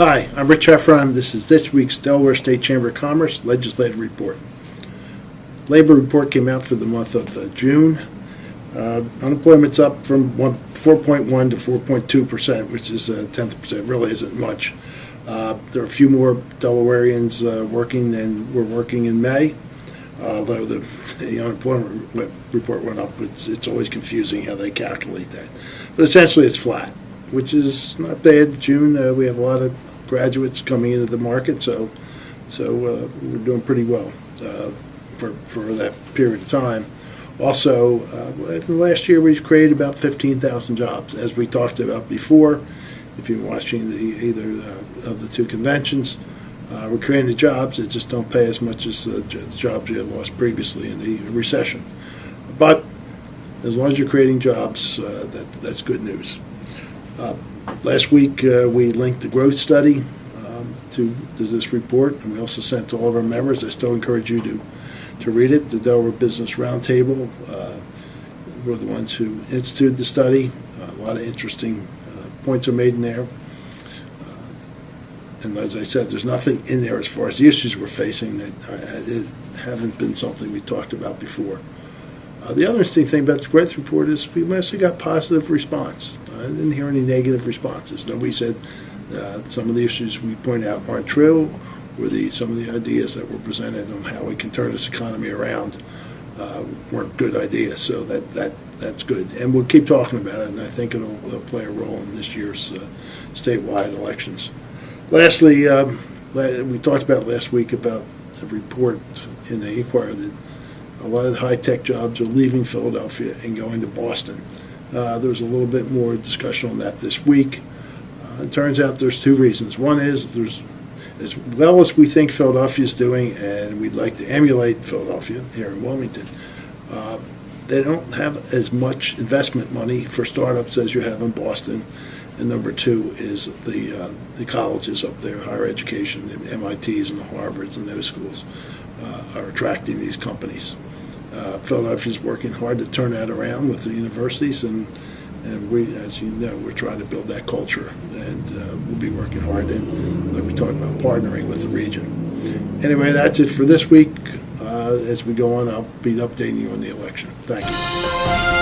Hi, I'm Rich Heffron. This is this week's Delaware State Chamber of Commerce Legislative Report. Labor report came out for the month of June. Unemployment's up from 4.1 to 4.2%, which is a tenth percent. Really isn't much. There are a few more Delawareans working than were working in May, although the unemployment report went up. It's always confusing how they calculate that. But essentially it's flat, which is not bad. June, we have a lot of graduates coming into the market, so we're doing pretty well for that period of time. Also, last year we created about 15,000 jobs, as we talked about before. If you're watching either of the two conventions, we're creating the jobs that just don't pay as much as the jobs you had lost previously in the recession. But as long as you're creating jobs, that's good news. Last week we linked the growth study to this report, and we also sent to all of our members. I still encourage you to read it. The Delaware Business Roundtable were the ones who instituted the study. A lot of interesting points are made in there. And as I said, there's nothing in there as far as the issues we're facing that haven't been something we talked about before. The other interesting thing about the growth report is we mostly got positive response. I didn't hear any negative responses. Nobody said some of the issues we point out aren't true, or some of the ideas that were presented on how we can turn this economy around weren't good ideas. So that's good, and we'll keep talking about it. And I think it'll play a role in this year's statewide elections. Lastly, we talked about last week about a report in the Inquirer that a lot of the high-tech jobs are leaving Philadelphia and going to Boston. There's a little bit more discussion on that this week. It turns out there's two reasons. One is there's, as well as we think Philadelphia is doing, and we'd like to emulate Philadelphia here in Wilmington, they don't have as much investment money for startups as you have in Boston. And number two is the colleges up there, higher education, the MITs and the Harvards and those schools are attracting these companies. Philadelphia is working hard to turn that around with the universities, and we, as you know, we're trying to build that culture, and we'll be working hard, and like we talked about, partnering with the region. Anyway, that's it for this week. As we go on, I'll be updating you on the election. Thank you.